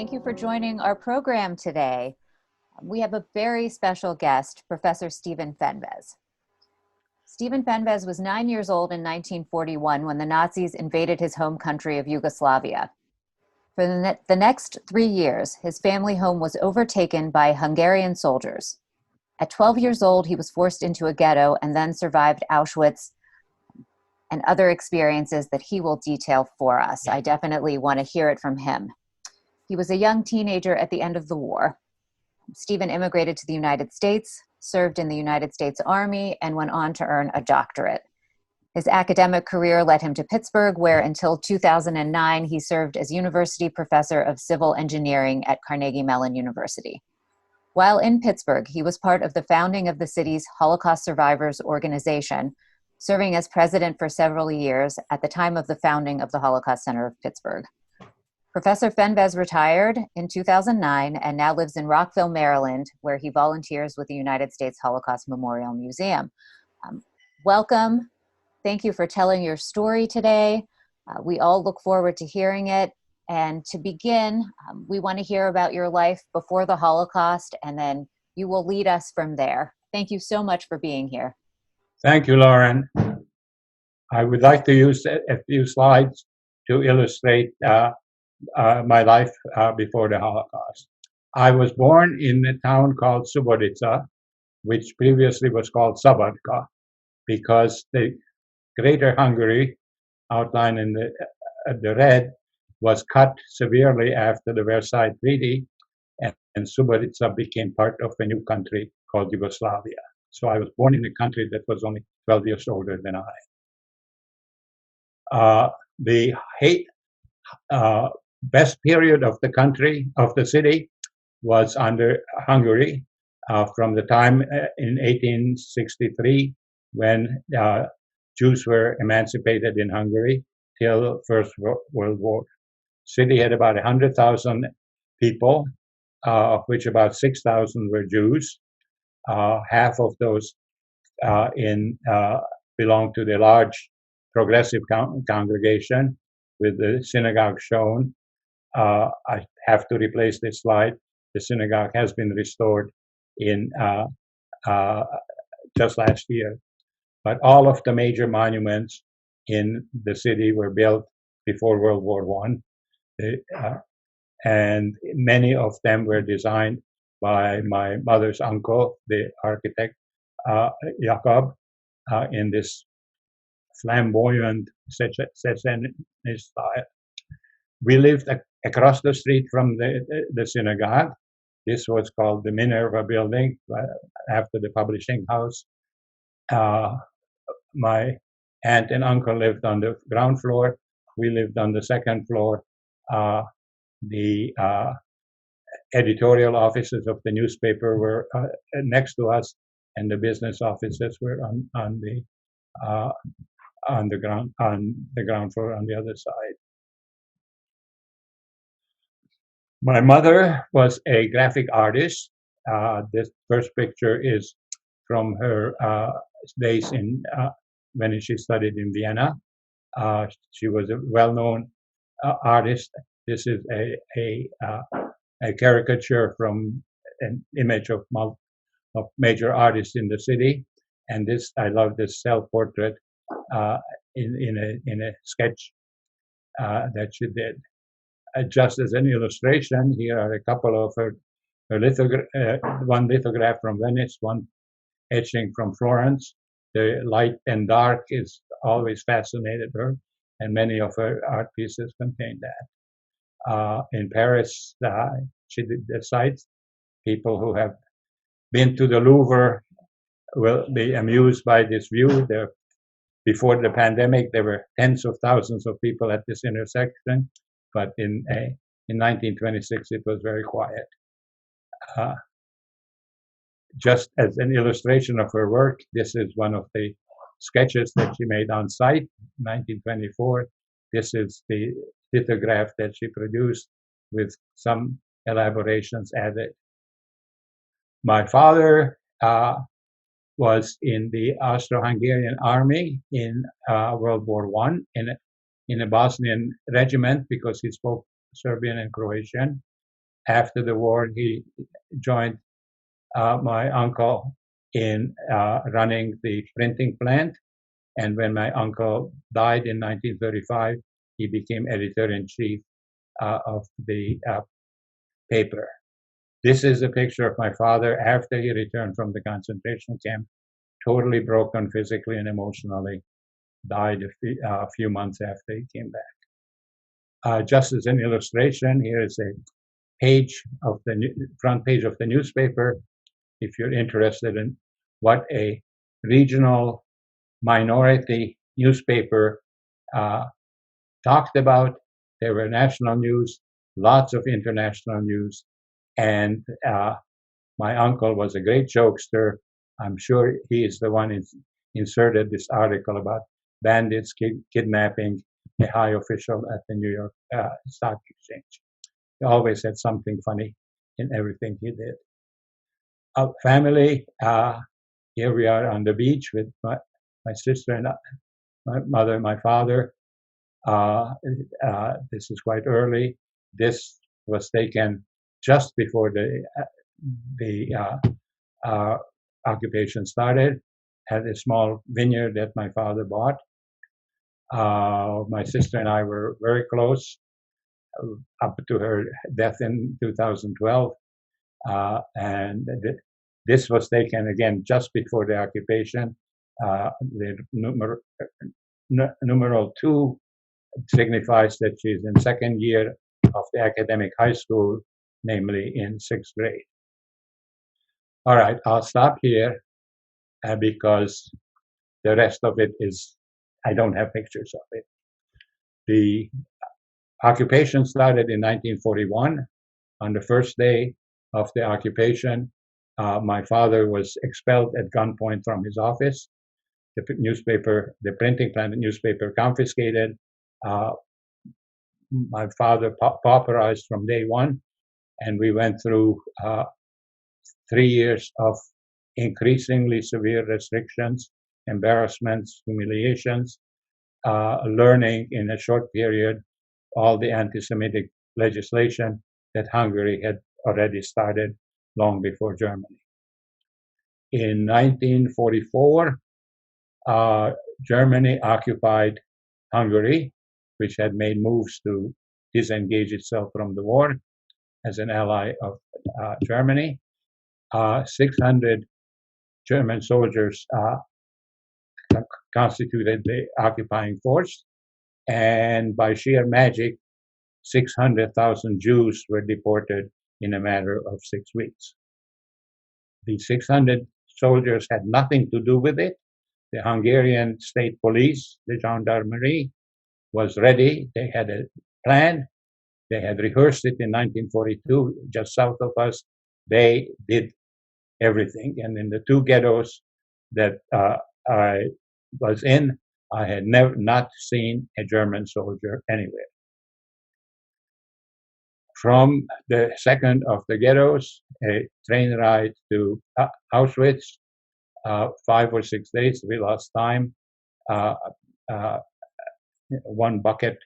Thank you for joining our program today. We have a very special guest, Professor Stephen Fenves. Stephen Fenves was 9 years old in 1941 when the Nazis invaded his home country of Yugoslavia. For the next 3 years, his family home was overtaken by Hungarian soldiers. At 12 years old, he was forced into a ghetto and then survived Auschwitz and other experiences that he will detail for us. I definitely want to hear it from him. He was a young teenager at the end of the war. Stephen immigrated to the United States, served in the United States Army, and went on to earn a doctorate. His academic career led him to Pittsburgh, where until 2009, he served as university professor of civil engineering at Carnegie Mellon University. While in Pittsburgh, he was part of the founding of the city's Holocaust Survivors Organization, serving as president for several years at the time of the founding of the Holocaust Center of Pittsburgh. Professor Fenves retired in 2009 and now lives in Rockville, Maryland, where he volunteers with the United States Holocaust Memorial Museum. Welcome. Thank you for telling your story today. We all look forward to hearing it. And to begin, we want to hear about your life before the Holocaust, and then you will lead us from there. Thank you so much for being here. Thank you, Lauren. I would like to use a few slides to illustrate my life before the Holocaust. I was born in a town called Subotica, which previously was called Szabadka, because the Greater Hungary, outlined in the red, was cut severely after the Versailles Treaty, and Subotica became part of a new country called Yugoslavia. So I was born in a country that was only 12 years older than I. The best period of the country, of the city, was under Hungary, from the time in 1863 when Jews were emancipated in Hungary till First World War. City had about 100,000 people, of which about 6,000 were Jews. Half of those belonged to the large progressive congregation, with the synagogue shown. I have to replace this slide. The synagogue has been restored in just last year. But all of the major monuments in the city were built before World War I. And many of them were designed by my mother's uncle, the architect, Jakob, in this flamboyant secessionist style. We lived across the street from the synagogue. This was called the Minerva building, after the publishing house. My aunt and uncle lived on the ground floor. We lived on the second floor. The editorial offices of the newspaper were next to us, and the business offices were on the ground floor on the other side. My mother was a graphic artist. This first picture is from her days when she studied in Vienna. She was a well-known artist. This is a caricature from an image of major artists in the city, and this, I love this self-portrait in a sketch that she did. Just as an illustration, here are a couple of her one lithograph from Venice, one etching from Florence. The light and dark is always fascinated her, and many of her art pieces contain that. In Paris, she did the sites. People who have been to the Louvre will be amused by this view. Before the pandemic, there were tens of thousands of people at this intersection, but in 1926, it was very quiet. Just as an illustration of her work, this is one of the sketches that she made on site, 1924. This is the lithograph that she produced with some elaborations added. My father was in the Austro-Hungarian army in World War I in a Bosnian regiment, because he spoke Serbian and Croatian. After the war, he joined my uncle in running the printing plant. And when my uncle died in 1935, he became editor-in-chief of the paper. This is a picture of my father after he returned from the concentration camp, totally broken physically and emotionally, died a few months after he came back. Just as an illustration, here is a page of the front page of the newspaper. If you're interested in what a regional minority newspaper talked about, there were national news, lots of international news, and my uncle was a great jokester. I'm sure he is the one who inserted this article about bandits kidnapping a high official at the New York Stock Exchange. He always had something funny in everything he did. Family, here we are on the beach with my sister and my mother, my father. This is quite early. This was taken just before the occupation started. Had a small vineyard that my father bought. My sister and I were very close up to her death in 2012. And this was taken again just before the occupation. The numeral 2 signifies that she's in second year of the academic high school, namely in 6th grade. All right, I'll stop here because the rest of it is, I don't have pictures of it. The occupation started in 1941. On the first day of the occupation, my father was expelled at gunpoint from his office. The newspaper, the printing plant newspaper confiscated. My father pauperized from day one, and we went through 3 years of increasingly severe restrictions, embarrassments, humiliations, learning in a short period all the anti-Semitic legislation that Hungary had already started long before Germany. In 1944, Germany occupied Hungary, which had made moves to disengage itself from the war as an ally of Germany. 600 German soldiers constituted the occupying force, and by sheer magic, 600,000 Jews were deported in a matter of 6 weeks. The 600 soldiers had nothing to do with it. The Hungarian state police, the gendarmerie, was ready. They had a plan. They had rehearsed it in 1942, just south of us. They did everything. And in the 2 ghettos that I was in, I had not seen a German soldier anywhere. From the second of the ghettos, a train ride to Auschwitz, 5 or 6 days, we lost time. 1 bucket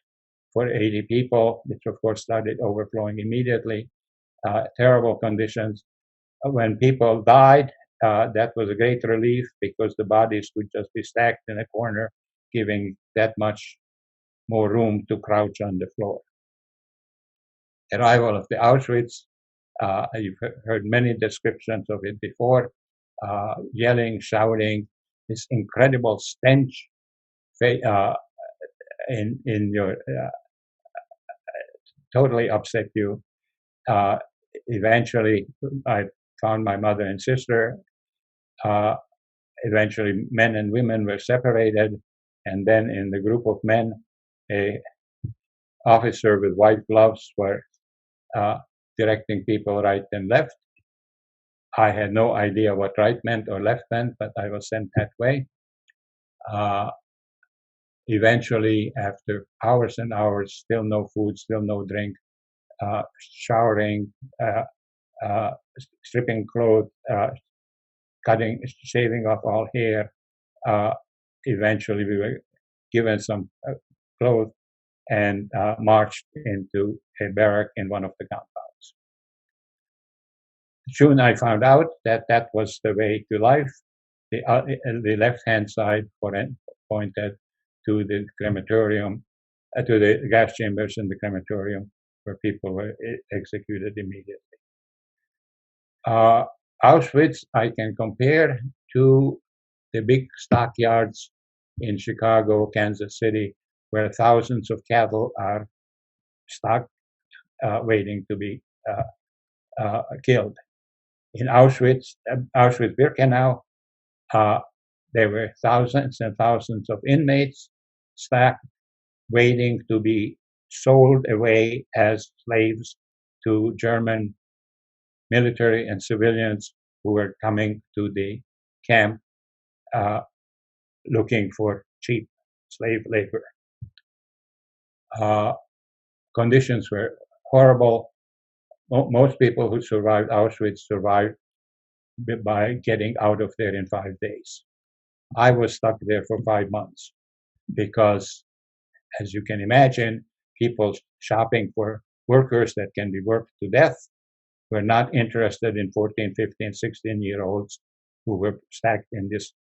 for 80 people, which of course started overflowing immediately. Terrible conditions. When people died, that was a great relief because the bodies would just be stacked in a corner, giving that much more room to crouch on the floor. Arrival of the Auschwitz, you've heard many descriptions of it before, yelling, shouting, this incredible stench in your totally upset you. Eventually, I found my mother and sister. Eventually, men and women were separated, and then in the group of men, a officer with white gloves were directing people right and left. I had no idea what right meant or left meant, but I was sent that way. Eventually, after hours and hours, still no food, still no drink, showering, stripping clothes, shaving off all hair. Eventually, we were given some clothes and marched into a barrack in one of the compounds. soon I found out that that was the way to life. The left-hand side pointed to the crematorium, to the gas chambers in the crematorium where people were executed immediately. Auschwitz I can compare to the big stockyards in Chicago, Kansas City, where thousands of cattle are stocked, waiting to be killed. In Auschwitz-Birkenau, there were thousands and thousands of inmates stacked, waiting to be sold away as slaves to German military and civilians who were coming to the camp looking for cheap slave labor. Conditions were horrible. Most people who survived Auschwitz survived by getting out of there in 5 days. I was stuck there for 5 months because, as you can imagine, people shopping for workers that can be worked to death were not interested in 14, 15, 16-year-olds who were stacked in this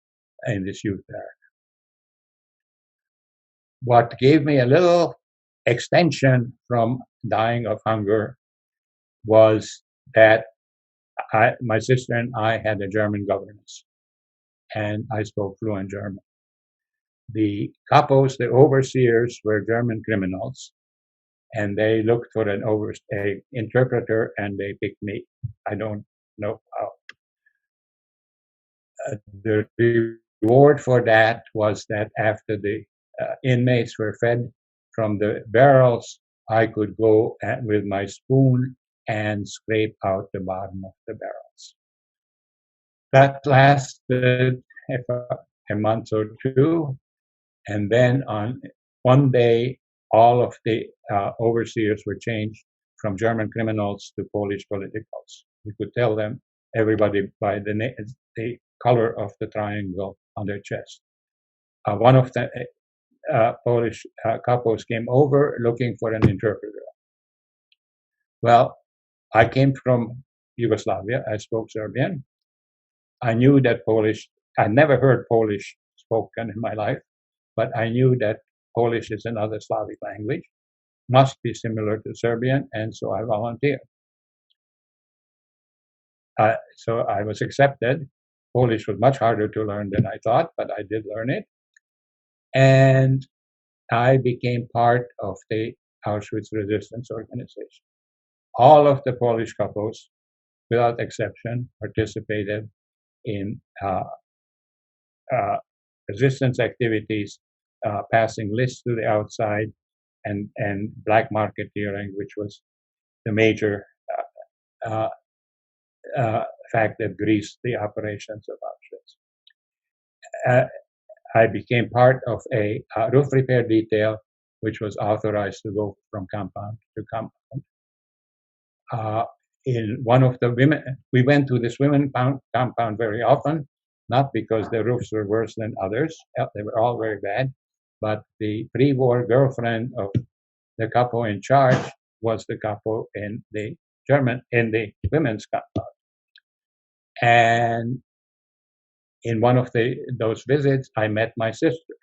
youth barrack. What gave me a little extension from dying of hunger was that my sister and I had a German governess, and I spoke fluent German. The capos, the overseers, were German criminals, and they looked for an interpreter, and they picked me. I don't know how. The reward for that was that after the inmates were fed from the barrels, I could go with my spoon and scrape out the bottom of the barrels. That lasted a month or two, and then on one day, all of the overseers were changed from German criminals to Polish politicals. You could tell them, everybody, by the color of the triangle on their chest. One of the Polish capos came over looking for an interpreter. Well, I came from Yugoslavia. I spoke Serbian. I knew that Polish, I never heard Polish spoken in my life, but I knew that Polish is another Slavic language, must be similar to Serbian, and so I volunteered. So I was accepted. Polish was much harder to learn than I thought, but I did learn it. And I became part of the Auschwitz Resistance Organization. All of the Polish capos, without exception, participated in resistance activities, passing lists to the outside, and black marketeering, which was the major fact that greased the operations of Auschwitz. I became part of a roof repair detail, which was authorized to go from compound to compound. In one of the women, we went to this women compound very often, not because the roofs were worse than others, they were all very bad, but the pre-war girlfriend of the capo in charge was the capo in the women's compound. And in one of those visits, I met my sister,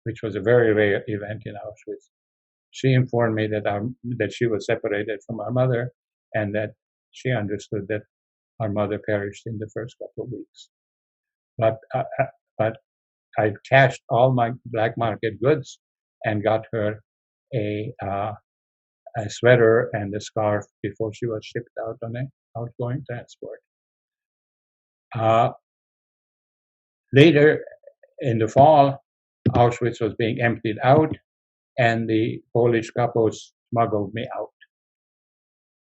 which was a very rare event in Auschwitz. She informed me that she was separated from our mother, and that she understood that our mother perished in the first couple of weeks. But I cashed all my black market goods and got her a sweater and a scarf before she was shipped out on an outgoing transport. Later in the fall, Auschwitz was being emptied out, and the Polish capos smuggled me out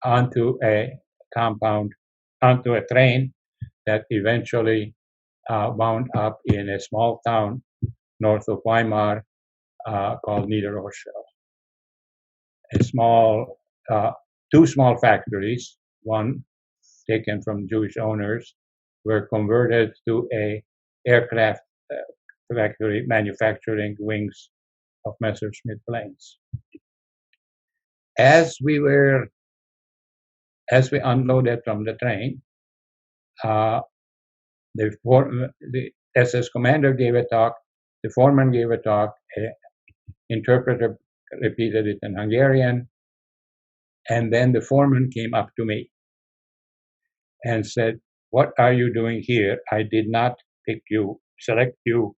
onto a compound, onto a train that eventually wound up in a small town north of Weimar called Niederroschel. Two small factories, one taken from Jewish owners, were converted to a aircraft factory manufacturing wings of Messerschmitt planes. As we were as we unloaded from the train, the SS commander gave a talk, the foreman gave a talk, an interpreter repeated it in Hungarian, and then the foreman came up to me and said, "What are you doing here? I did not select you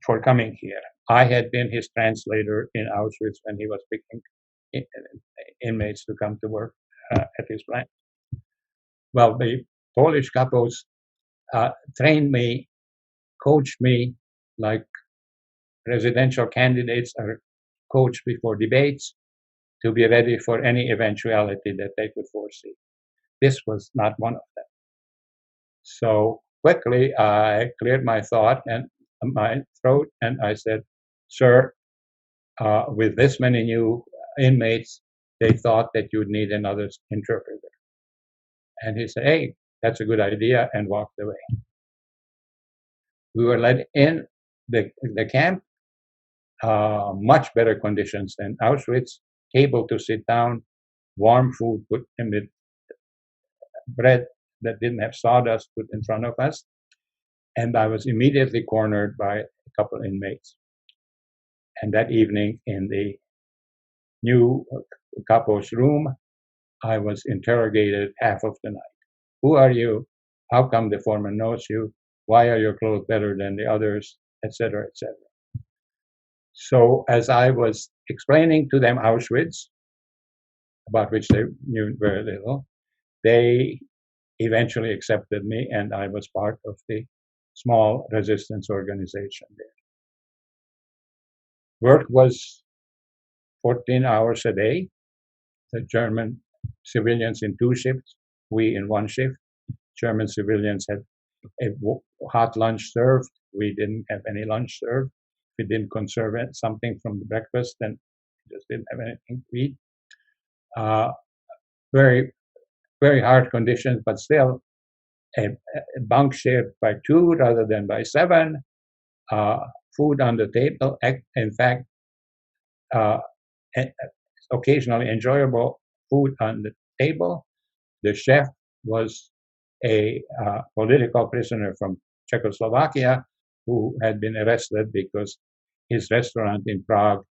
for coming here." I had been his translator in Auschwitz when he was picking inmates to come to work at his plant. Well, the Polish capos trained me, coached me like presidential candidates are coached before debates to be ready for any eventuality that they could foresee. This was not one of them. So quickly, I cleared my throat, and I said, "Sir, with this many new inmates, they thought that you'd need another interpreter." And he said, "Hey, that's a good idea," and walked away. We were let in the camp, much better conditions than Auschwitz, able to sit down, warm food put in the bread that didn't have sawdust put in front of us. And I was immediately cornered by a couple inmates. And that evening in the new capo's room, I was interrogated half of the night. Who are you? How come the foreman knows you? Why are your clothes better than the others? Etc., etc. So as I was explaining to them Auschwitz, about which they knew very little, they eventually accepted me, and I was part of the small resistance organization there. Work was 14 hours a day. The German civilians in 2 shifts, we in 1 shift. German civilians had a hot lunch served. We didn't have any lunch served. We didn't conserve something from the breakfast, then we just didn't have anything to eat. Very, very hard conditions, but still a bunk shared by 2 rather than by 7. Food on the table. In fact, occasionally enjoyable food on the table. The chef was a political prisoner from Czechoslovakia who had been arrested because his restaurant in Prague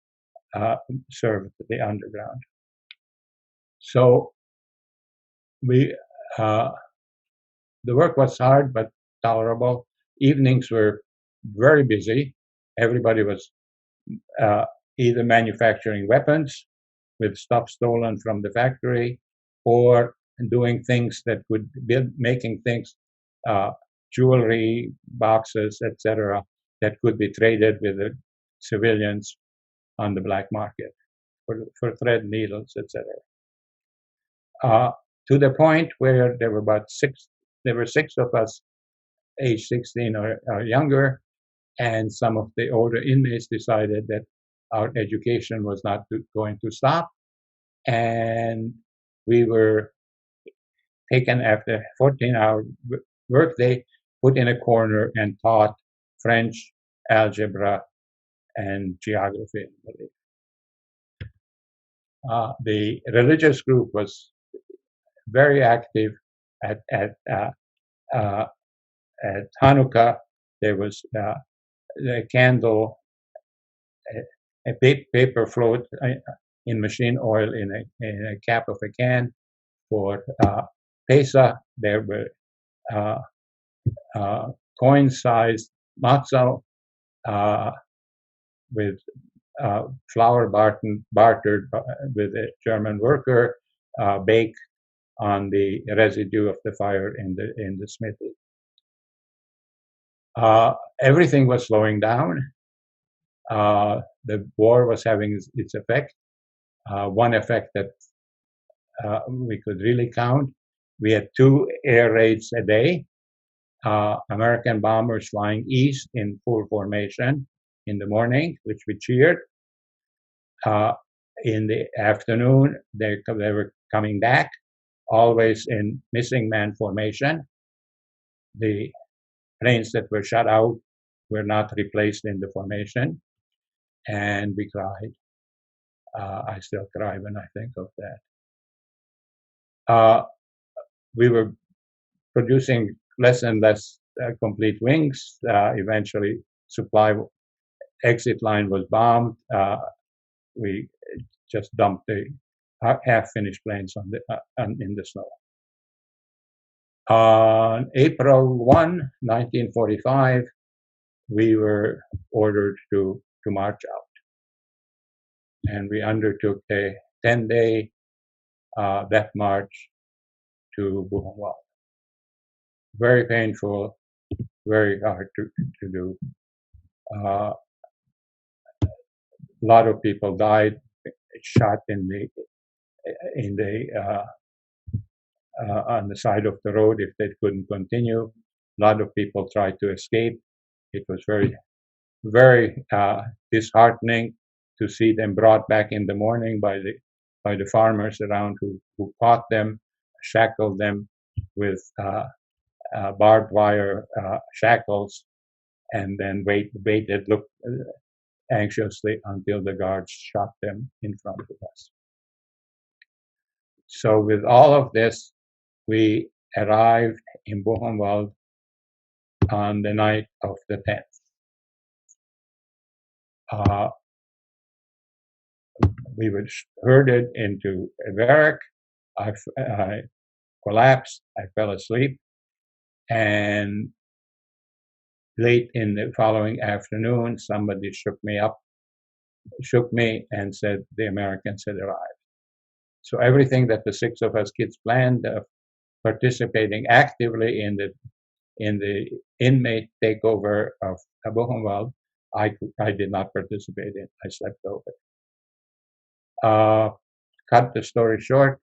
served the underground. So the work was hard but tolerable. Evenings were very busy. Everybody was either manufacturing weapons with stuff stolen from the factory, or doing things that could be making things, jewelry, boxes, etc., that could be traded with the civilians on the black market for thread needles, etc. To the point where there were 6 of us, age 16 or younger, and some of the older inmates decided that our education was not going to stop, and we were taken after a 14-hour workday, put in a corner and taught French, algebra, and geography, I believe. The religious group was very active at Hanukkah. There was a candle, a paper float in machine oil in a cap of a can. For Pesach, there were coin-sized matzo with flour bartered with a German worker, baked on the residue of the fire in the smithy. Everything was slowing down. The war was having its effect. One effect that we could really count: we had 2 air raids a day. American bombers flying east in full formation in the morning, which we cheered. In the afternoon, they were coming back, always in missing man formation. The planes that were shot out were not replaced in the formation, and we cried. I still cry when I think of that. We were producing less and less complete wings. Eventually, supply exit line was bombed. We just dumped the half-finished planes in the snow. On April 1, 1945, we were ordered to march out. And we undertook a 10-day death march to Buchenwald. Very painful, very hard to do. A lot of people died, shot in the on the side of the road if they couldn't continue. A lot of people tried to escape. It was very, very disheartening to see them brought back in the morning by the farmers around who caught them, shackled them with barbed wire shackles, and then waited, looked anxiously until the guards shot them in front of us. So with all of this, we arrived in Buchenwald on the night of the 10th. We were herded into a barrack. I collapsed. I fell asleep. And late in the following afternoon, somebody shook me and said the Americans had arrived. So everything that the 6 of us kids planned of participating actively in the inmate takeover of Buchenwald, I did not participate in. I slept over. Cut the story short,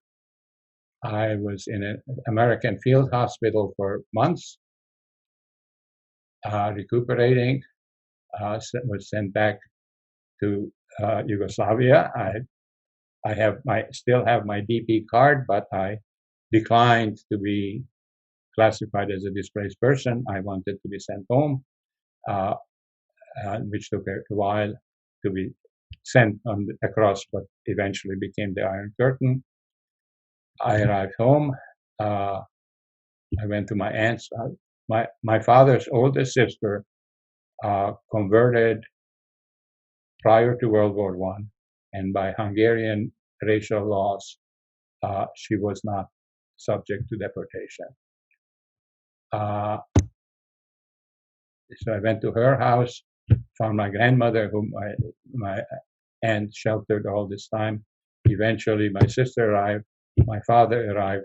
I was in an American field hospital for months, recuperating, was sent back to Yugoslavia. I still have my DP card, but I declined to be classified as a displaced person. I wanted to be sent home, which took a while to be sent across what eventually became the Iron Curtain. I arrived home. I went to my aunt's. My father's oldest sister converted prior to World War I, and by Hungarian racial laws, she was not subject to deportation. So I went to her house, found my grandmother, whom my aunt sheltered all this time. Eventually, my sister arrived. My father arrived,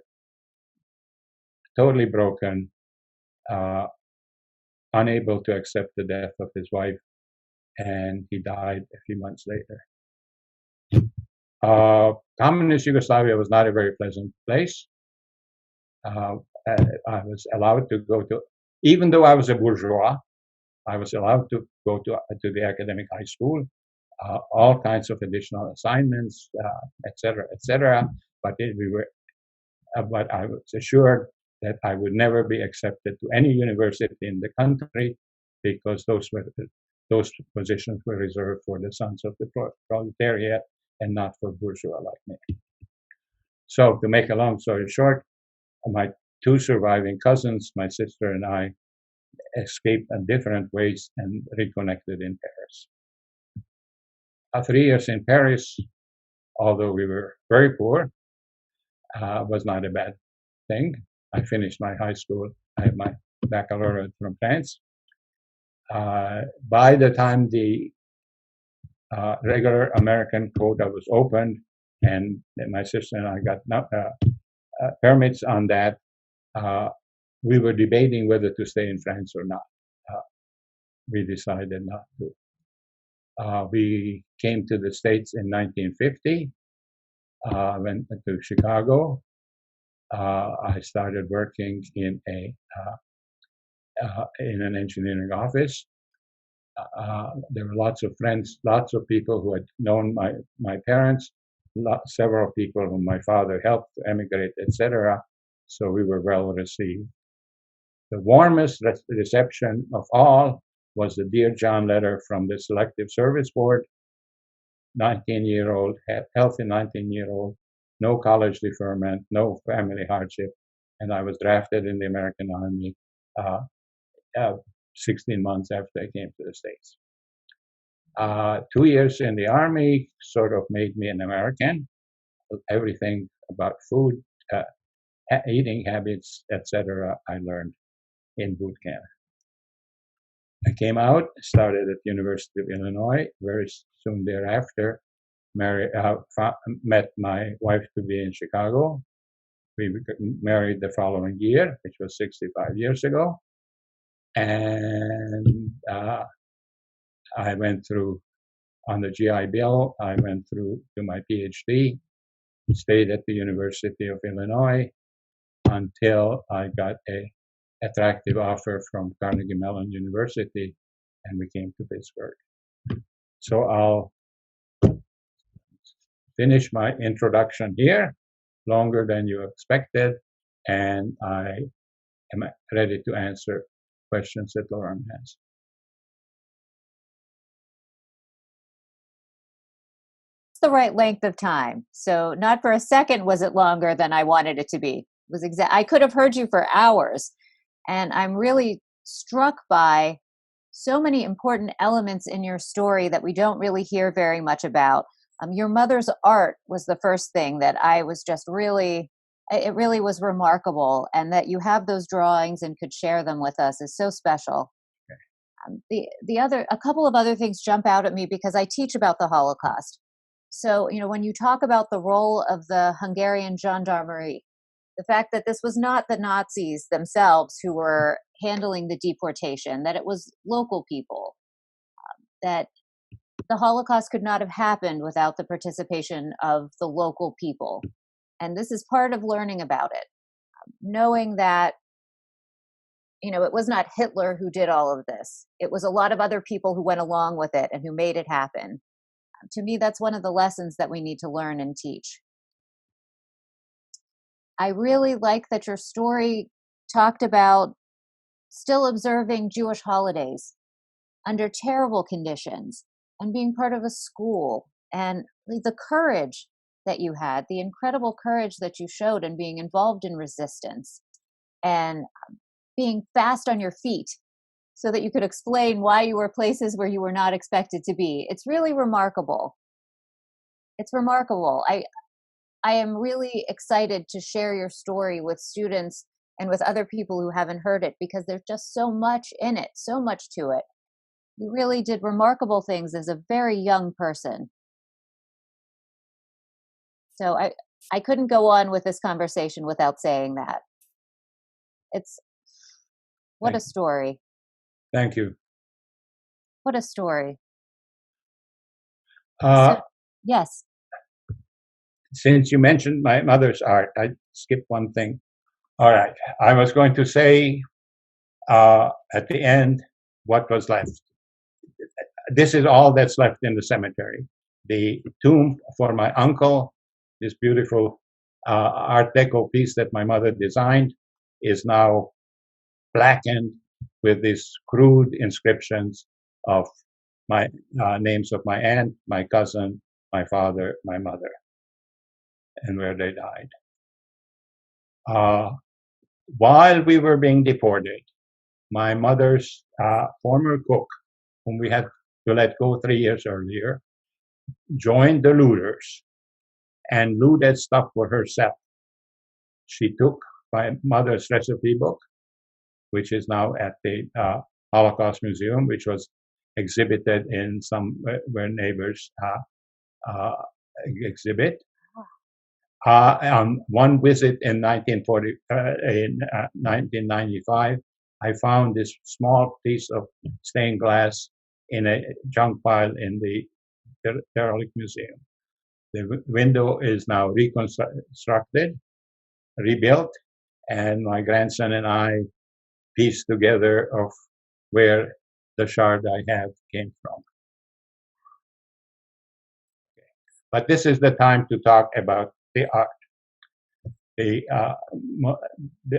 totally broken, unable to accept the death of his wife, and he died a few months later. Communist Yugoslavia was not a very pleasant place. I was allowed to go to, even though I was a bourgeois, I was allowed to go to the academic high school, all kinds of additional assignments, etc. But I was assured that I would never be accepted to any university in the country because those positions were reserved for the sons of the proletariat and not for bourgeois like me. So to make a long story short, my 2 surviving cousins, my sister and I, escaped in different ways and reconnected in Paris. 3 years in Paris, although we were very poor, was not a bad thing. I finished my high school. I have my baccalaureate from France. By the time the regular American quota was opened, and my sister and I got permits on that, we were debating whether to stay in France or not. We decided not to. We came to the States in 1950, went to Chicago. I started working in an engineering office. There were lots of friends, lots of people who had known my parents, several people whom my father helped to emigrate, etc. So we were well received. The warmest reception of all was the Dear John letter from the Selective Service Board, 19-year-old, healthy 19-year-old, no college deferment, no family hardship, and I was drafted in the American Army 16 months after I came to the States. 2 years in the Army sort of made me an American. Everything about food, eating habits, etc., I learned in boot camp. I came out, started at the University of Illinois. Very soon thereafter, met my wife to be in Chicago. We married the following year, which was 65 years ago. And I went through on the GI Bill. I went through to my PhD, stayed at the University of Illinois until I got a attractive offer from Carnegie Mellon University, and we came to Pittsburgh. So I'll finish my introduction here, longer than you expected, and I am ready to answer questions that Lauren has. It's the right length of time. So not for a second was it longer than I wanted it to be. It was I could have heard you for hours. And I'm really struck by so many important elements in your story that we don't really hear very much about. Your mother's art was the first thing that I was just really, it really was remarkable. And that you have those drawings and could share them with us is so special. A couple of other things jump out at me because I teach about the Holocaust. So, when you talk about the role of the Hungarian gendarmerie, the fact that this was not the Nazis themselves who were handling the deportation, that it was local people, that the Holocaust could not have happened without the participation of the local people. And this is part of learning about it, knowing that, it was not Hitler who did all of this. It was a lot of other people who went along with it and who made it happen. To me, that's one of the lessons that we need to learn and teach. I really like that your story talked about still observing Jewish holidays under terrible conditions and being part of a school, and the courage that you had, the incredible courage that you showed in being involved in resistance and being fast on your feet so that you could explain why you were places where you were not expected to be. It's really remarkable. It's remarkable. I am really excited to share your story with students and with other people who haven't heard it because there's just so much in it, so much to it. You really did remarkable things as a very young person. So I couldn't go on with this conversation without saying that. What a story. Thank you. What a story. Yes. Since you mentioned my mother's art, I skipped one thing. All right. I was going to say at the end what was left. This is all that's left in the cemetery. The tomb for my uncle, this beautiful Art Deco piece that my mother designed, is now blackened with these crude inscriptions of my names of my aunt, my cousin, my father, my mother, and where they died. While we were being deported, my mother's former cook, whom we had to let go 3 years earlier, joined the looters and looted stuff for herself. She took my mother's recipe book, which is now at the Holocaust Museum, which was exhibited in some where neighbors exhibit. On one visit in 1995, I found this small piece of stained glass in a junk pile in the derelict museum. The window is now reconstructed, rebuilt, and my grandson and I pieced together of where the shard I have came from. Okay. But this is the time to talk about the art.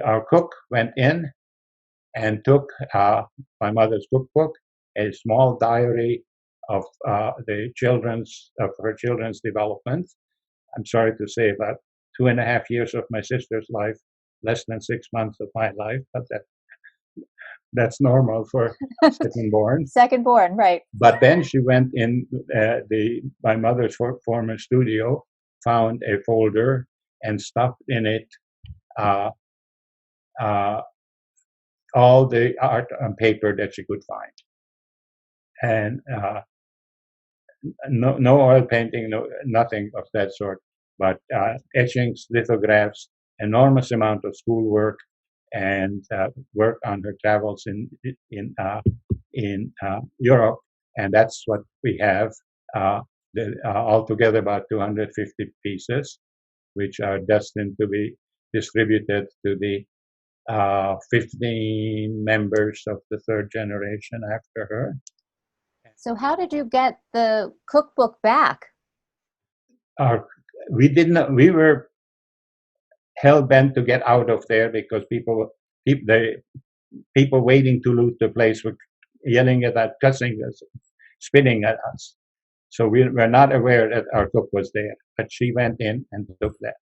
Our cook went in and took my mother's cookbook, a small diary of her children's development. I'm sorry to say, about 2.5 years of my sister's life, less than 6 months of my life, but that's normal for second born. Second born, right. But then she went in my mother's former studio, found a folder, and stuffed in it all the art on paper that she could find. And no oil painting, nothing of that sort, but etchings, lithographs, enormous amount of schoolwork, and work on her travels in Europe, and that's what we have. Altogether about 250 pieces, which are destined to be distributed to the 15 members of the third generation after her. So how did you get the cookbook back? We were hell-bent to get out of there because people waiting to loot the place were yelling at us, cussing us, spitting at us. So we were not aware that our cook was there, but she went in and took that.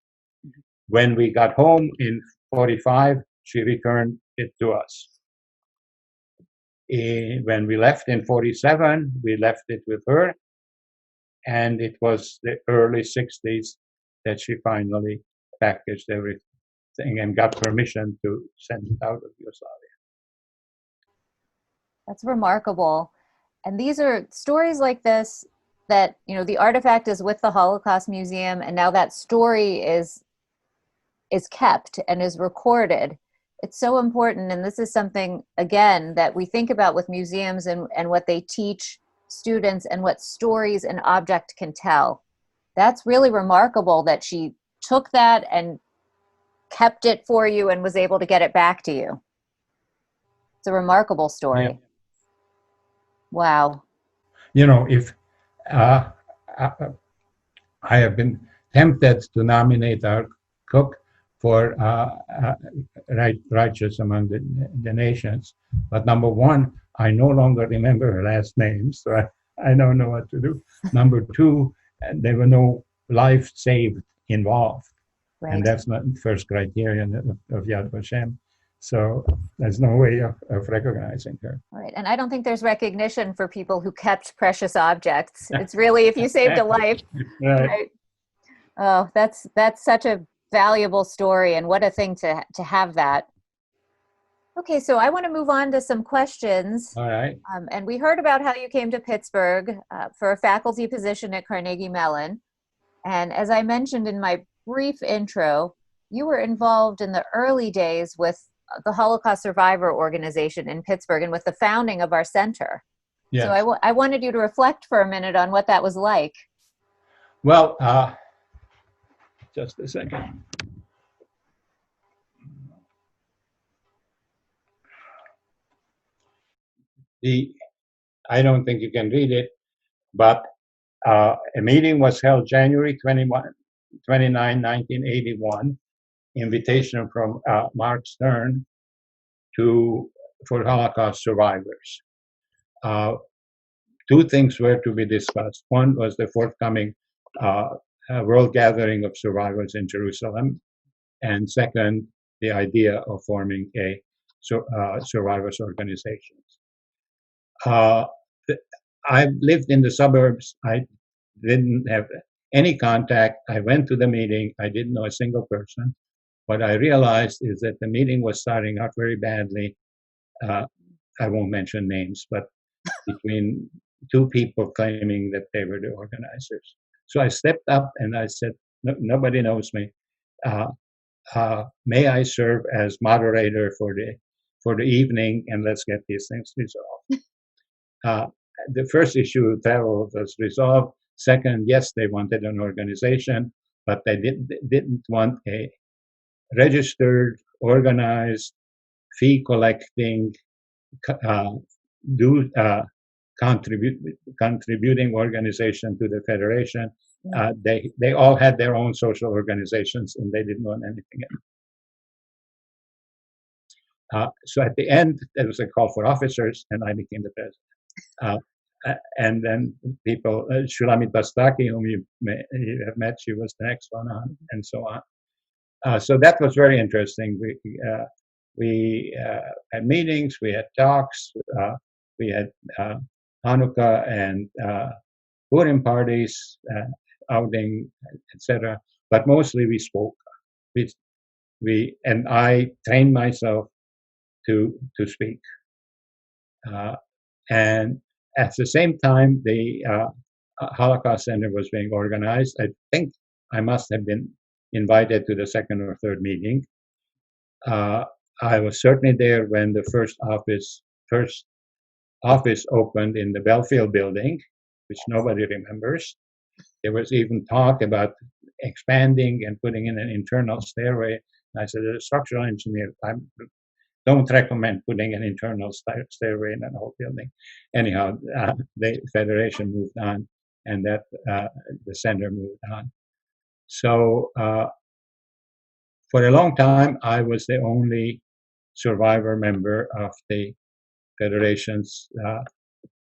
When we got home in 45, she returned it to us. When we left in 47, we left it with her, and it was the early 60s that she finally packaged everything and got permission to send it out of Yugoslavia. That's remarkable. And these are stories like this that, you know, the artifact is with the Holocaust Museum, and now that story is kept and is recorded. It's so important, and this is something, again, that we think about with museums and what they teach students and what stories an object can tell. That's really remarkable that she took that and kept it for you and was able to get it back to you. It's a remarkable story. Yeah. Wow. You know, if I have been tempted to nominate our cook for righteous among the nations, but number one, I no longer remember her last name, so I don't know what to do. Number two, there were no life saved involved, Right. and that's not the first criterion of Yad Vashem. So there's no way of recognizing her. Right. And I don't think there's recognition for people who kept precious objects. It's really if you saved a life. Right. Oh, that's such a valuable story, and what a thing to have that. Okay, so I want to move on to some questions. All right. And we heard about how you came to Pittsburgh for a faculty position at Carnegie Mellon. And as I mentioned in my brief intro, you were involved in the early days with the Holocaust Survivor Organization in Pittsburgh and with the founding of our center. Yes. So I wanted you to reflect for a minute on what that was like. Well, just a second. I don't think you can read it, but a meeting was held January 29, 1981, invitation from Mark Stern for Holocaust survivors. Two things were to be discussed. One was the forthcoming world gathering of survivors in Jerusalem, and second, the idea of forming a survivors organization. I lived in the suburbs. I didn't have any contact. I went to the meeting. I didn't know a single person. What I realized is that the meeting was starting out very badly. I won't mention names, but between two people claiming that they were the organizers. So I stepped up and I said, nobody knows me. May I serve as moderator for the evening, and let's get these things resolved. The first issue of travel was resolved. Second, yes, they wanted an organization, but they didn't want a registered, organized, fee-collecting, contributing organization to the federation. They all had their own social organizations, and they didn't want anything else. So at the end, there was a call for officers, and I became the president. And then people, Shulamit Bastaki, whom you have met, she was the next one on, and so on. So that was very interesting. We had meetings, we had talks, we had Hanukkah and Purim parties, outing, etc. But mostly we spoke. And I trained myself to speak. And at the same time, the Holocaust Center was being organized. I think I must have been invited to the second or third meeting. I was certainly there when the first office opened in the Belfield building, which nobody remembers. There was even talk about expanding and putting in an internal stairway. And I said, as a structural engineer, I don't recommend putting an internal stairway in an old building. Anyhow, the Federation moved on, and that the center moved on. So for a long time, I was the only survivor member of the Federation's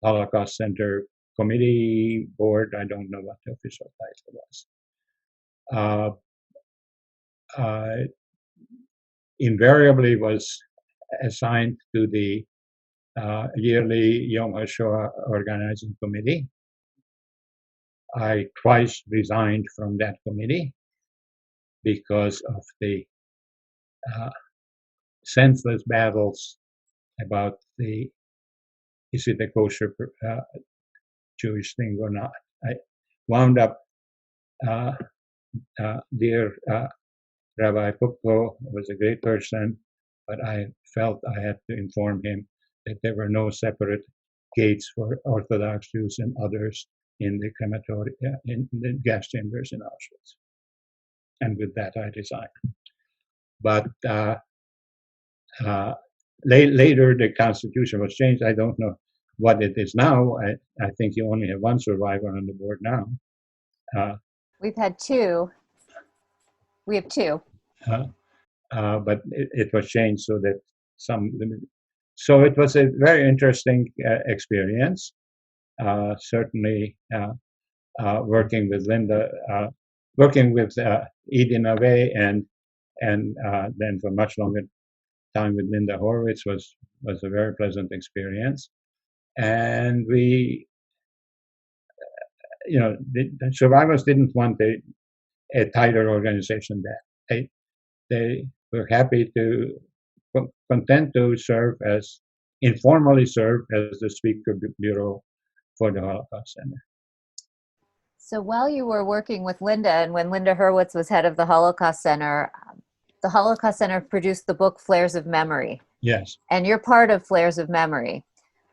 Holocaust Center committee board. I don't know what the official title was. Invariably was assigned to the yearly Yom HaShoah organizing committee. I twice resigned from that committee because of the senseless battles about is it a kosher Jewish thing or not. I wound up, dear Rabbi Pupko was a great person, but I felt I had to inform him that there were no separate gates for Orthodox Jews and others in the crematorium, in the gas chambers in Auschwitz. And with that, I resigned. But later, the Constitution was changed. I don't know what it is now. I think you only have one survivor on the board now. We've had two. We have two. But it was changed so that so it was a very interesting experience. Certainly working with Linda, working with Edie Nave, and then for much longer time with Linda Horowitz was a very pleasant experience. And we, the survivors didn't want a tighter organization that they were happy to content to informally serve as the Speaker Bureau for the Holocaust Center. So while you were working with Linda, and when Linda Hurwitz was head of the Holocaust Center produced the book Flares of Memory. Yes. And you're part of Flares of Memory.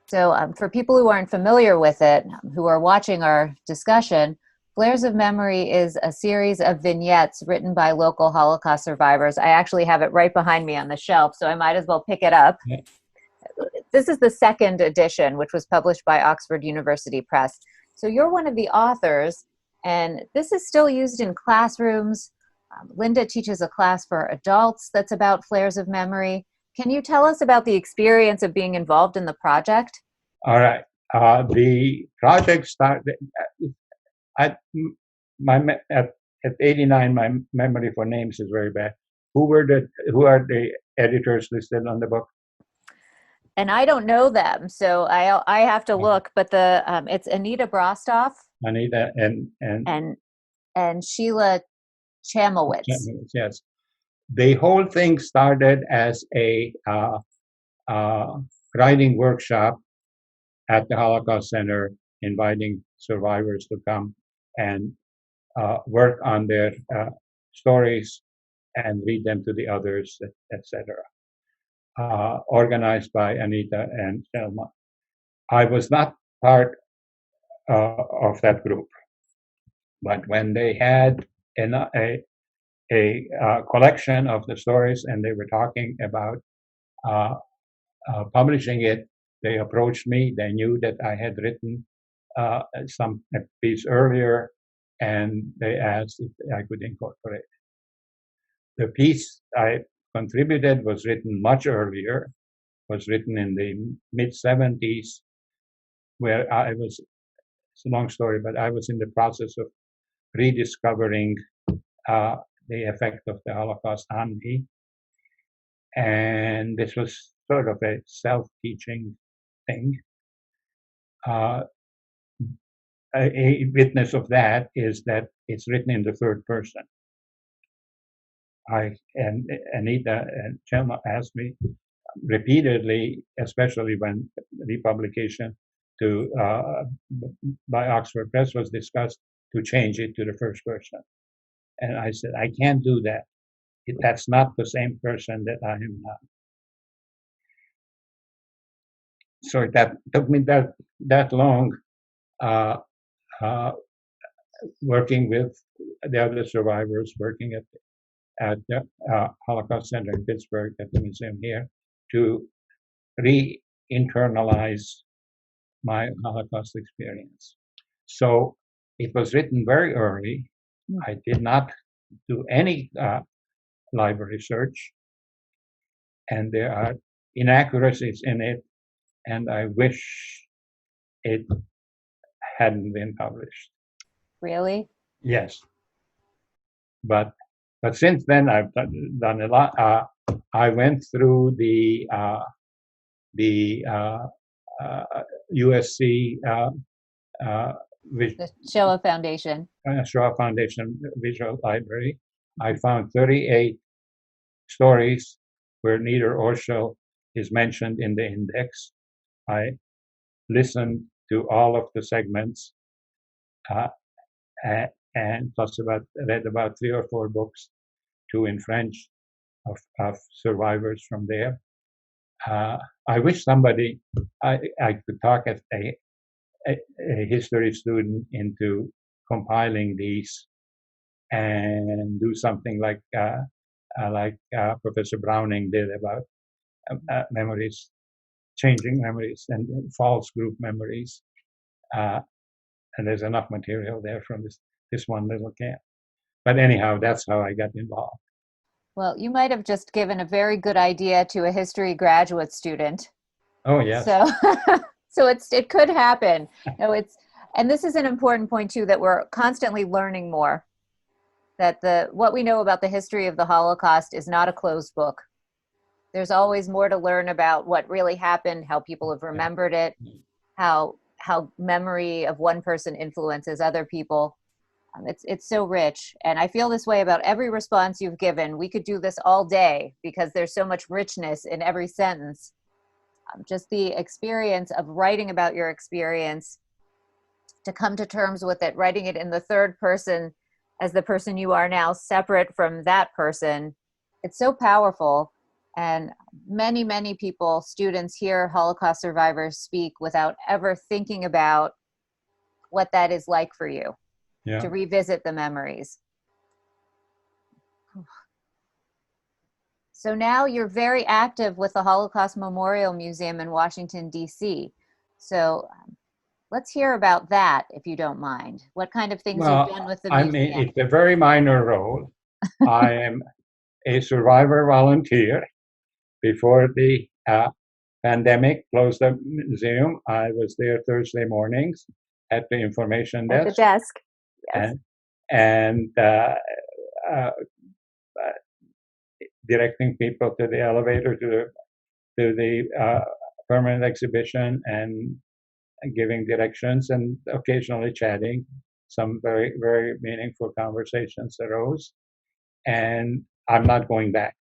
So for people who aren't familiar with it, who are watching our discussion, Flares of Memory is a series of vignettes written by local Holocaust survivors. I actually have it right behind me on the shelf, so I might as well pick it up. Yeah. This is the second edition, which was published by Oxford University Press. So you're one of the authors, and this is still used in classrooms. Linda teaches a class for adults that's about Flares of Memory. Can you tell us about the experience of being involved in the project? All right. The project started at 89. My memory for names is very bad. Who are the editors listed on the book? And I don't know them, so I have to look. But it's Anita Brostoff. Anita and Sheila Chamowitz. Yes. The whole thing started as a writing workshop at the Holocaust Center, inviting survivors to come and work on their stories and read them to the others, etc. Organized by Anita and Selma. I was not part of that group, but when they had a collection of the stories and they were talking about publishing it, they approached me. They knew that I had written a piece earlier, and they asked if I could incorporate it. The piece I contributed was written much earlier, was written in the mid-70s, where it's a long story, but I was in the process of rediscovering the effect of the Holocaust on me. And this was sort of a self-teaching thing. A witness of that is that it's written in the third person. And Anita and Chelma asked me repeatedly, especially when the publication by Oxford Press was discussed, to change it to the first person. And I said, I can't do that. That's not the same person that I am now. So that took me that long, working with the other survivors, working at the Holocaust Center in Pittsburgh, at the museum here, to re-internalize my Holocaust experience. So it was written very early. I did not do any library search, and there are inaccuracies in it, and I wish it hadn't been published. Really? Yes. But since then I've done a lot. I went through the USC The Shoah Foundation. Shoah Foundation Visual Library. I found 38 stories where neither Orschel is mentioned in the index. I listened to all of the segments, and plus read about 3 or 4 books, 2 in French, of survivors from there. I wish somebody, I could talk as a history student into compiling these and do something like Professor Browning did about memories, changing memories and false group memories. And there's enough material there from this one little camp. But anyhow, that's how I got involved. Well, you might have just given a very good idea to a history graduate student. Oh, yes. So it could happen. No, and this is an important point too, that we're constantly learning more. That what we know about the history of the Holocaust is not a closed book. There's always more to learn about what really happened, how people have remembered it, how memory of one person influences other people. It's so rich. And I feel this way about every response you've given. We could do this all day because there's so much richness in every sentence. Just the experience of writing about your experience, to come to terms with it, writing it in the third person as the person you are now, separate from that person. It's so powerful. And many, many people, students, hear Holocaust survivors speak without ever thinking about what that is like for you, to revisit the memories. So now you're very active with the Holocaust Memorial Museum in Washington, D.C. So let's hear about that, if you don't mind. What kind of things you've done with the museum? I mean, it's a very minor role. I am a survivor volunteer. Before the pandemic closed the museum, I was there Thursday mornings at the information desk. At the desk, yes. And directing people to the elevator to the permanent exhibition, and giving directions, and occasionally chatting. Some very, very meaningful conversations arose. And I'm not going back.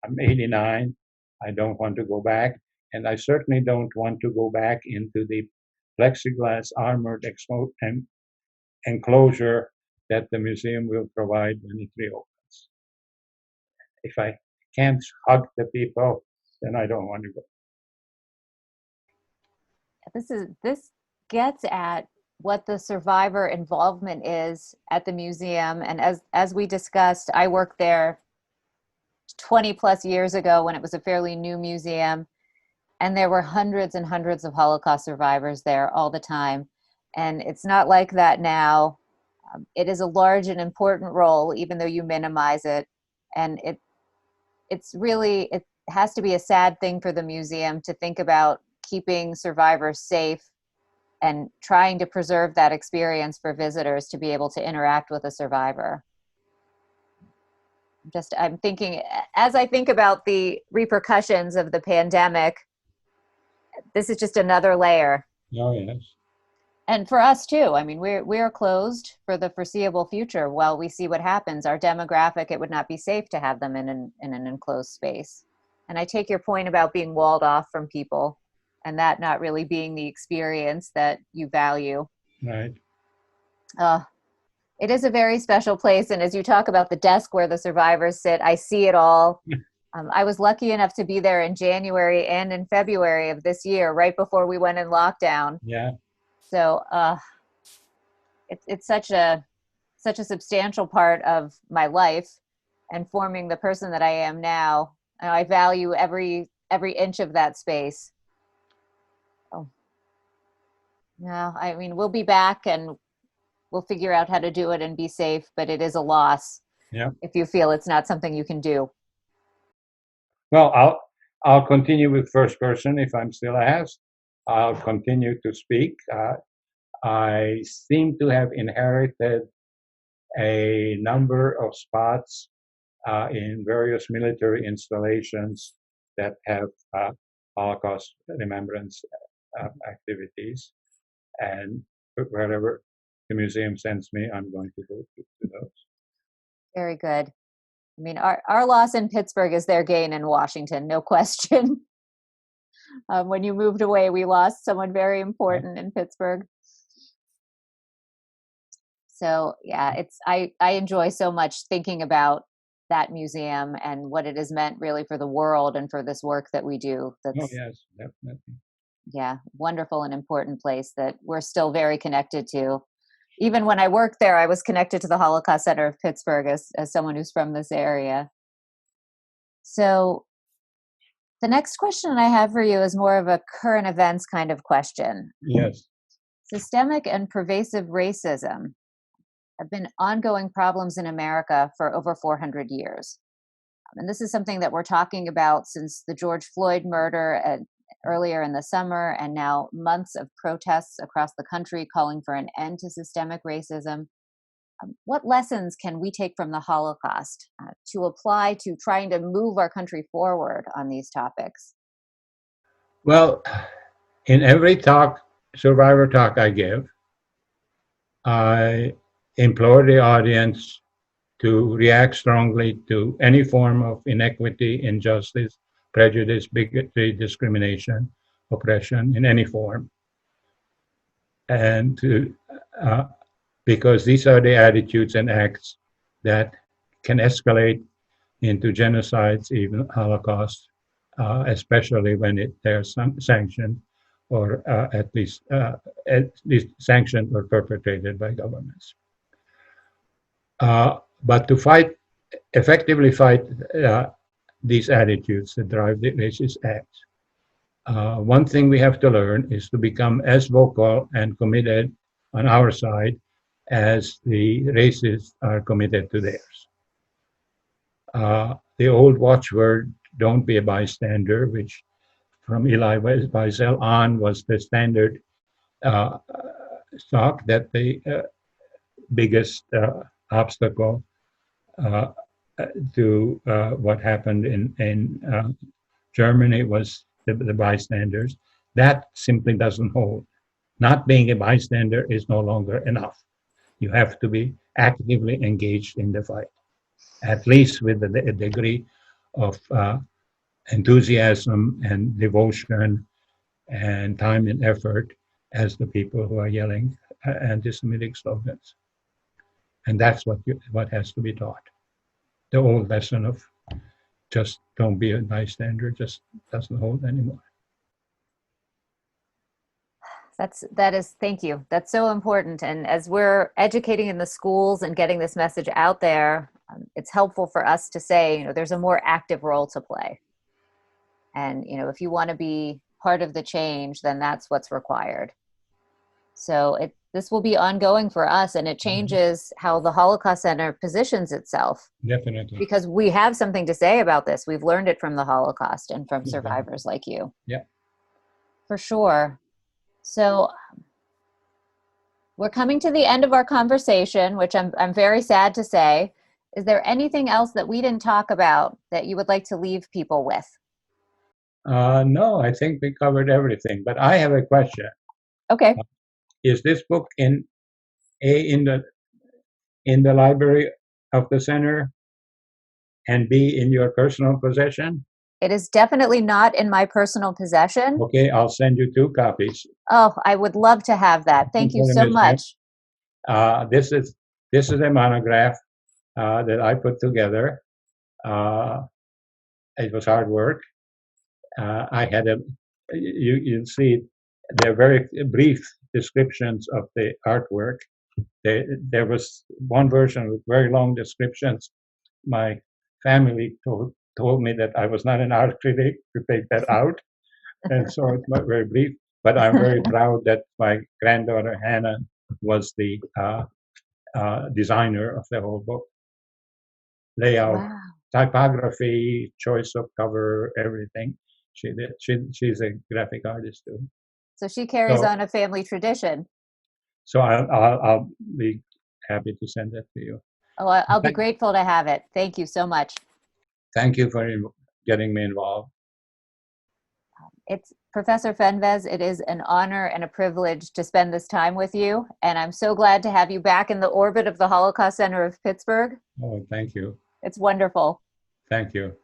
I'm 89. I don't want to go back. And I certainly don't want to go back into the plexiglass armored enclosure that the museum will provide when it reopens. If I can't hug the people, then I don't want to go. This gets at what the survivor involvement is at the museum. And as we discussed, I worked there 20 plus years ago when it was a fairly new museum, and there were hundreds and hundreds of Holocaust survivors there all the time. And it's not like that now. It is a large and important role, even though you minimize it. And it has to be a sad thing for the museum to think about keeping survivors safe and trying to preserve that experience for visitors to be able to interact with a survivor. I'm thinking, as I think about the repercussions of the pandemic, this is just another layer. Oh, yes. And for us too. I mean, we're closed for the foreseeable future while we see what happens. Our demographic, it would not be safe to have them in an enclosed space. And I take your point about being walled off from people and that not really being the experience that you value. Right. Uh, it is a very special place. And as you talk about the desk where the survivors sit, I see it all. I was lucky enough to be there in January and in February of this year, right before we went in lockdown. Yeah. So it's such a substantial part of my life and forming the person that I am now. And I value every inch of that space. Oh, no, I mean, we'll be back and we'll figure out how to do it and be safe, but it is a loss. Yeah. If you feel it's not something you can do. Well, I'll continue with first person if I'm still asked. I'll continue to speak. I seem to have inherited a number of spots in various military installations that have Holocaust remembrance activities. And wherever the museum sends me, I'm going to go to those. Very good. I mean, our loss in Pittsburgh is their gain in Washington, no question. When you moved away, we lost someone very important in Pittsburgh. So yeah, I enjoy so much thinking about that museum and what it has meant really for the world and for this work that we do. That's, oh yes, definitely. Yeah, wonderful and important place that we're still very connected to. Even when I worked there, I was connected to the Holocaust Center of Pittsburgh as someone who's from this area. So the next question I have for you is more of a current events kind of question. Yes. Systemic and pervasive racism have been ongoing problems in America for over 400 years. And this is something that we're talking about since the George Floyd murder earlier in the summer, and now months of protests across the country calling for an end to systemic racism. What lessons can we take from the Holocaust to apply to trying to move our country forward on these topics? Well, in every survivor talk I give, I implore the audience to react strongly to any form of inequity, injustice, prejudice, bigotry, discrimination, oppression in any form. And because these are the attitudes and acts that can escalate into genocides, even Holocaust, especially when they're sanctioned or at least sanctioned or perpetrated by governments. But to effectively fight these attitudes that drive the racist acts, one thing we have to learn is to become as vocal and committed on our side as the racists are committed to theirs. The old watchword, "Don't be a bystander," which from Elie Wiesel on was the standard talk, that the biggest obstacle to what happened in Germany was the bystanders. That simply doesn't hold. Not being a bystander is no longer enough. You have to be actively engaged in the fight, at least with a degree of enthusiasm and devotion and time and effort as the people who are yelling anti-Semitic slogans. And that's what has to be taught. The old lesson of just don't be a bystander just doesn't hold anymore. Thank you. That's so important. And as we're educating in the schools and getting this message out there, it's helpful for us to say, there's a more active role to play. And, if you want to be part of the change, then that's what's required. So this will be ongoing for us, and it changes how the Holocaust Center positions itself. Definitely. Because we have something to say about this. We've learned it from the Holocaust and from survivors like you. Yeah. For sure. So we're coming to the end of our conversation, which I'm very sad to say. Is there anything else that we didn't talk about that you would like to leave people with? No, I think we covered everything, but I have a question. Okay. Is this book in the library of the center, and B, in your personal possession? It is definitely not in my personal possession. Okay, I'll send you 2 copies. Oh, I would love to have that. Thank you so much. This is a monograph that I put together. It was hard work. I had you'll see they're very brief descriptions of the artwork. There was one version with very long descriptions. My family told me that I was not an art critic to take that out, and so it's not very brief. But I'm very proud that my granddaughter Hannah was the designer of the whole book. Layout, Wow. typography, choice of cover, everything. She did. She's a graphic artist too. So she carries on a family tradition. So I'll be happy to send that to you. Oh, I'll be grateful to have it. Thank you so much. Thank you for getting me involved. It's Professor Fenves. It is an honor and a privilege to spend this time with you. And I'm so glad to have you back in the orbit of the Holocaust Center of Pittsburgh. Oh, thank you. It's wonderful. Thank you.